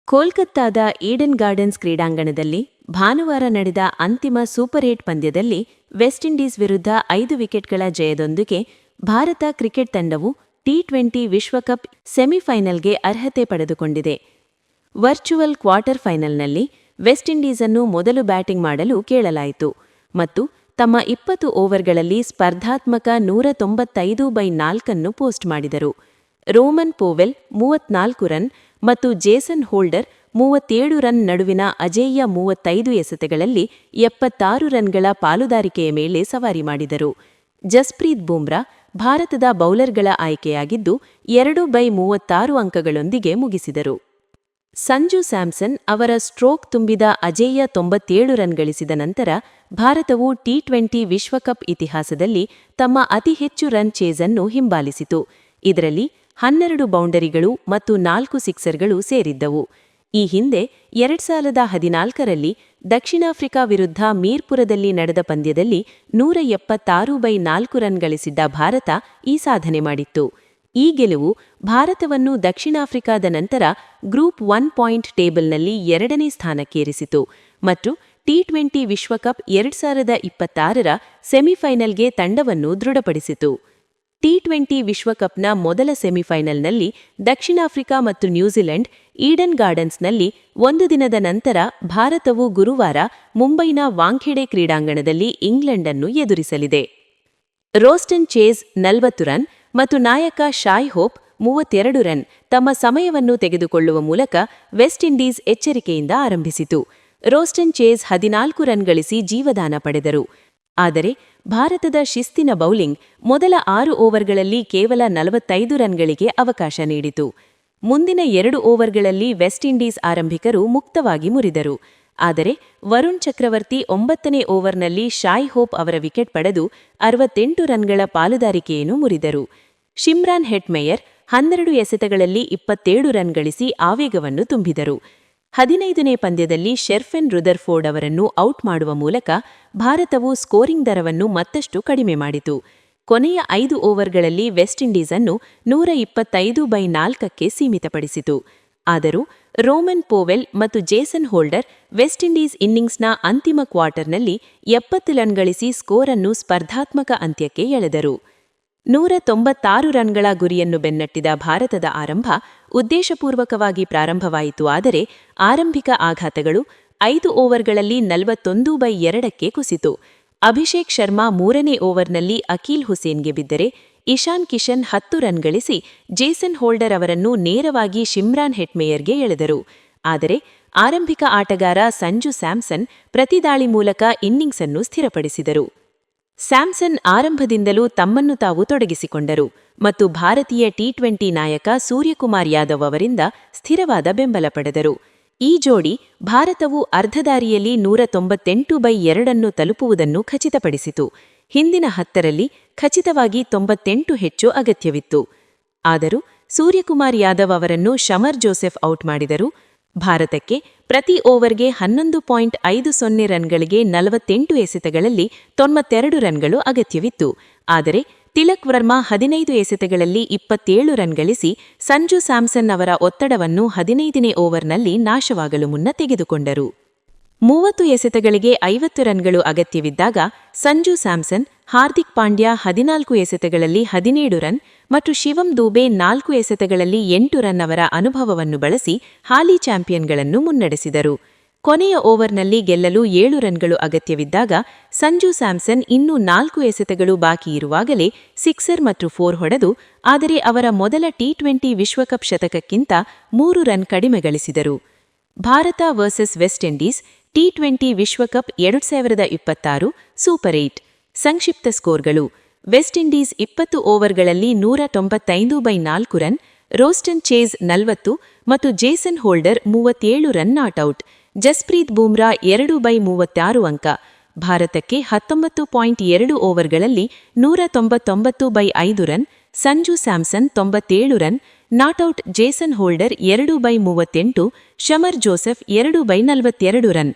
ಕೋಲ್ಕತ್ತಾದ Eden gardens ಕ್ರೀಡಾಂಗಣದಲ್ಲಿ ಭಾನುವಾರ ನಡೆದ ಅಂತಿಮ ಸೂಪರ್ 8 ಪಂದ್ಯದಲ್ಲಿ ವೆಸ್ಟ್ ಇಂಡೀಸ್ ವಿರುದ್ಧ 5 ವಿಕೆಟ್ಗಳ ಜಯದೊಂದಿಗೆ ಭಾರತ ಕ್ರಿಕೆಟ್ ತಂಡವು ಟಿ20 ವಿಶ್ವಕಪ್ ಸೆಮಿಫೈನಲ್ಗೆ ಅರ್ಹತೆ ಪಡೆದುಕೊಂಡಿದೆ. ವರ್ಚುವಲ್ ಕ್ವಾರ್ಟರ್ ಫೈನಲ್ನಲ್ಲಿ ವೆಸ್ಟ್ ಇಂಡೀಸನ್ನು ಮೊದಲು ಬ್ಯಾಟಿಂಗ್ ಮಾಡಲು ಕೇಳಲಾಯಿತು ಮತ್ತು ತಮ್ಮ 20 ಓವರ್ಗಳಲ್ಲಿ ಸ್ಪರ್ಧಾತ್ಮಕ 195/4 ಅನ್ನು ಪೋಸ್ಟ್ ಮಾಡಿದರು. ರೋಮನ್ ಪೋವೆಲ್ 34 ರನ್ ಮತ್ತು ಜೇಸನ್ ಹೋಲ್ಡರ್ 37 ರನ್ ನಡುವಿನ ಅಜೇಯ 35 ಎಸೆತಗಳಲ್ಲಿ 76 ರನ್ಗಳ ಪಾಲುದಾರಿಕೆಯ ಮೇಲೆ ಸವಾರಿ ಮಾಡಿದರು. ಜಸ್ಪ್ರೀತ್ ಬೂಮ್ರಾ ಭಾರತದ ಬೌಲರ್ಗಳ ಆಯ್ಕೆಯಾಗಿದ್ದು 2/36 ಅಂಕಗಳೊಂದಿಗೆ ಮುಗಿಸಿದರು. ಸಂಜು ಸ್ಯಾಮ್ಸನ್ ಅವರ ಸ್ಟ್ರೋಕ್ ತುಂಬಿದ ಅಜೇಯ 97 ರನ್ ಗಳಿಸಿದ ನಂತರ ಭಾರತವು ಟಿ20 ವಿಶ್ವಕಪ್ ಇತಿಹಾಸದಲ್ಲಿ ತಮ್ಮ ಅತಿ ಹೆಚ್ಚು ರನ್ ಚೇಸ್ ಅನ್ನು ಹಿಂಬಾಲಿಸಿತು. ಇದರಲ್ಲಿ 12 ಬೌಂಡರಿಗಳು ಮತ್ತು 4 ಸಿಕ್ಸರ್ಗಳು ಸೇರಿದ್ದವು. ಈ ಹಿಂದೆ 2014ರಲ್ಲಿ ದಕ್ಷಿಣ ಆಫ್ರಿಕಾ ವಿರುದ್ಧ ಮೀರ್ಪುರದಲ್ಲಿ ನಡೆದ ಪಂದ್ಯದಲ್ಲಿ 176/4 ರನ್ ಗಳಿಸಿದ್ದ ಭಾರತ ಈ ಸಾಧನೆ ಮಾಡಿತ್ತು. ಈ ಗೆಲುವು ಭಾರತವನ್ನು ದಕ್ಷಿಣ ಆಫ್ರಿಕಾದ ನಂತರ ಗ್ರೂಪ್ 1 ಪಾಯಿಂಟ್ ಟೇಬಲ್ನಲ್ಲಿ 2ನೇ ಸ್ಥಾನಕ್ಕೇರಿಸಿತು ಮತ್ತು ಟಿ20 ವಿಶ್ವಕಪ್ 2026ರ ಸೆಮಿಫೈನಲ್ಗೆ ತಂಡವನ್ನು ದೃಢಪಡಿಸಿತು. ಟಿ20 ವಿಶ್ವಕಪ್ನ ಮೊದಲ ಸೆಮಿಫೈನಲ್ನಲ್ಲಿ ದಕ್ಷಿಣ ಆಫ್ರಿಕಾ ಮತ್ತು ನ್ಯೂಜಿಲೆಂಡ್ ಈಡನ್ ಗಾರ್ಡನ್ಸ್ನಲ್ಲಿ ಒಂದು ದಿನದ ನಂತರ ಭಾರತವು ಗುರುವಾರ ಮುಂಬೈನ ವಾಂಖೆಡೆ ಕ್ರೀಡಾಂಗಣದಲ್ಲಿ ಇಂಗ್ಲೆಂಡ್ ಅನ್ನು ಎದುರಿಸಲಿದೆ. ರೋಸ್ಟನ್ ಚೇಸ್ 40 ರನ್ ಮತ್ತು ನಾಯಕ ಶಾಯ್ ಹೋಪ್ 32 ರನ್ ತಮ್ಮ ಸಮಯವನ್ನು ತೆಗೆದುಕೊಳ್ಳುವ ಮೂಲಕ ವೆಸ್ಟ್ ಇಂಡೀಸ್ ಎಚ್ಚರಿಕೆಯಿಂದ ಆರಂಭಿಸಿತು. ರೋಸ್ಟನ್ ಚೇಸ್ 14 ರನ್ ಗಳಿಸಿ ಜೀವದಾನ ಪಡೆದರು. ಆದರೆ ಭಾರತದ ಶಿಸ್ತಿನ ಬೌಲಿಂಗ್ ಮೊದಲ 6 ಓವರ್ಗಳಲ್ಲಿ ಕೇವಲ 45 ರನ್ಗಳಿಗೆ ಅವಕಾಶ ನೀಡಿತು. ಮುಂದಿನ 2 ಓವರ್ಗಳಲ್ಲಿ ವೆಸ್ಟ್ ಇಂಡೀಸ್ ಆರಂಭಿಕರು ಮುಕ್ತವಾಗಿ ಮುರಿದರು. ಆದರೆ ವರುಣ್ ಚಕ್ರವರ್ತಿ 9ನೇ ಓವರ್ನಲ್ಲಿ ಶಾಯ್ ಹೋಪ್ ಅವರ ವಿಕೆಟ್ ಪಡೆದು 68 ರನ್ಗಳ ಪಾಲುದಾರಿಕೆಯನ್ನು ಮುರಿದರು. ಶಿಮ್ರಾನ್ ಹೆಟ್ಮೇಯರ್ 12 ಎಸೆತಗಳಲ್ಲಿ 27 ರನ್ ಗಳಿಸಿ ಆವೇಗವನ್ನು ತುಂಬಿದರು. 15ನೇ ಪಂದ್ಯದಲ್ಲಿ ಶೆರ್ಫೆನ್ ರುದರ್ಫೋರ್ಡ್ ಅವರನ್ನು ಔಟ್ ಮಾಡುವ ಮೂಲಕ ಭಾರತವು ಸ್ಕೋರಿಂಗ್ ದರವನ್ನು ಮತ್ತಷ್ಟು ಕಡಿಮೆ ಮಾಡಿತು. ಕೊನೆಯ 5 ಓವರ್ಗಳಲ್ಲಿ ವೆಸ್ಟ್ ಇಂಡೀಸ್ ಅನ್ನು 125/4ಕ್ಕೆ ಸೀಮಿತಪಡಿಸಿತು. ಆದರೂ ರೋಮನ್ ಪೋವೆಲ್ ಮತ್ತು ಜೇಸನ್ ಹೋಲ್ಡರ್ ವೆಸ್ಟ್ ಇಂಡೀಸ್ ಇನ್ನಿಂಗ್ಸ್ನ ಅಂತಿಮ ಕ್ವಾರ್ಟರ್ನಲ್ಲಿ 70 ರನ್ ಗಳಿಸಿ ಸ್ಕೋರ್ ಅನ್ನು ಸ್ಪರ್ಧಾತ್ಮಕ ಅಂತ್ಯಕ್ಕೆ ಎಳೆದರು. 196 ರನ್ಗಳ ಗುರಿಯನ್ನು ಬೆನ್ನಟ್ಟಿದ ಭಾರತದ ಆರಂಭ ಉದ್ದೇಶಪೂರ್ವಕವಾಗಿ ಪ್ರಾರಂಭವಾಯಿತು. ಆದರೆ ಆರಂಭಿಕ ಆಘಾತಗಳು 5 ಓವರ್ಗಳಲ್ಲಿ 41/2ಕ್ಕೆ ಕುಸಿತು. ಅಭಿಷೇಕ್ ಶರ್ಮಾ 3ನೇ ಓವರ್ನಲ್ಲಿ ಅಕೀಲ್ ಹುಸೇನ್ಗೆ ಬಿದ್ದರೆ ಇಶಾನ್ ಕಿಶನ್ 10 ರನ್ ಗಳಿಸಿ ಜೇಸನ್ ಹೋಲ್ಡರ್ ಅವರನ್ನು ನೇರವಾಗಿ ಶಿಮ್ರಾನ್ ಹೆಟ್ಮೇಯರ್ಗೆ ಎಳೆದರು. ಆದರೆ ಆರಂಭಿಕ ಆಟಗಾರ ಸಂಜು ಸ್ಯಾಮ್ಸನ್ ಪ್ರತಿದಾಳಿ ಮೂಲಕ ಇನ್ನಿಂಗ್ಸ್ ಅನ್ನು ಸ್ಥಿರಪಡಿಸಿದರು. ಸ್ಯಾಮ್ಸನ್ ಆರಂಭದಿಂದಲೂ ತಮ್ಮನ್ನು ತಾವು ತೊಡಗಿಸಿಕೊಂಡರು ಮತ್ತು ಭಾರತೀಯ ಟಿ20 ನಾಯಕ ಸೂರ್ಯಕುಮಾರ್ ಯಾದವ್ ಅವರಿಂದ ಸ್ಥಿರವಾದ ಬೆಂಬಲ ಪಡೆದರು. ಈ ಜೋಡಿ ಭಾರತವು ಅರ್ಧದಾರಿಯಲ್ಲಿ 198/2 ತಲುಪುವುದನ್ನು ಖಚಿತಪಡಿಸಿತು. ಹಿಂದಿನ 10ರಲ್ಲಿ ಖಚಿತವಾಗಿ 98 ಹೆಚ್ಚು ಅಗತ್ಯವಿತ್ತು. ಆದರೂ ಸೂರ್ಯಕುಮಾರ್ ಯಾದವ್ ಅವರನ್ನು ಶಮರ್ ಜೋಸೆಫ್ ಔಟ್ ಮಾಡಿದರು. ಭಾರತಕ್ಕೆ ಪ್ರತಿ ಓವರ್ಗೆ 11.50 ರನ್ಗಳಿಗೆ 48 ಎಸೆತಗಳಲ್ಲಿ 92 ರನ್ಗಳು ಅಗತ್ಯವಿತ್ತು. ಆದರೆ ತಿಲಕ್ ವರ್ಮಾ 15 ಎಸೆತಗಳಲ್ಲಿ 27 ರನ್ ಗಳಿಸಿ ಸಂಜು ಸ್ಯಾಮ್ಸನ್ ಅವರ ಒತ್ತಡವನ್ನು 15ನೇ ಓವರ್ನಲ್ಲಿ ನಾಶವಾಗಲು ಮುನ್ನ ತೆಗೆದುಕೊಂಡರು. 30 ಎಸೆತಗಳಿಗೆ 50 ರನ್ಗಳು ಅಗತ್ಯವಿದ್ದಾಗ ಸಂಜು ಸ್ಯಾಮ್ಸನ್, ಹಾರ್ದಿಕ್ ಪಾಂಡ್ಯ 14 ಎಸೆತಗಳಲ್ಲಿ 17 ರನ್ ಮತ್ತು ಶಿವಮ್ ದೂಬೆ 4 ಎಸೆತಗಳಲ್ಲಿ 8 ರನ್ ಅವರ ಅನುಭವವನ್ನು ಬಳಸಿ ಹಾಲಿ ಚಾಂಪಿಯನ್ಗಳನ್ನು ಮುನ್ನಡೆಸಿದರು. ಕೊನೆಯ ಓವರ್ನಲ್ಲಿ ಗೆಲ್ಲಲು 7 ರನ್ಗಳು ಅಗತ್ಯವಿದ್ದಾಗ ಸಂಜು ಸ್ಯಾಮ್ಸನ್ ಇನ್ನೂ 4 ಎಸೆತಗಳು ಬಾಕಿ ಇರುವಾಗಲೇ ಸಿಕ್ಸರ್ ಮತ್ತು 4 ಹೊಡೆದು, ಆದರೆ ಅವರ ಮೊದಲ ಟಿ20 ವಿಶ್ವಕಪ್ ಶತಕಕ್ಕಿಂತ 3 ರನ್ ಕಡಿಮೆ ಗಳಿಸಿದರು. ಭಾರತ ವರ್ಸಸ್ ವೆಸ್ಟ್ ಇಂಡೀಸ್ ಟಿ20 ವಿಶ್ವಕಪ್ 2026 ಸೂಪರ್ 8 ಸಂಕ್ಷಿಪ್ತ ಸ್ಕೋರ್ಗಳು. ವೆಸ್ಟ್ ಇಂಡೀಸ್ 20 ಓವರ್ಗಳಲ್ಲಿ 195/4 ರನ್, ರೋಸ್ಟನ್ ಚೇಸ್ 40 ಮತ್ತು Jason Holder 37 run not out. Jasprit Bumrah 2/36 ಅಂಕ. ಭಾರತಕ್ಕೆ 19.2 ಓವರ್ಗಳಲ್ಲಿ 199/5 run, Sanju Samson 97 run, not out Jason Holder 2/38, Shamar Joseph 2/42 run.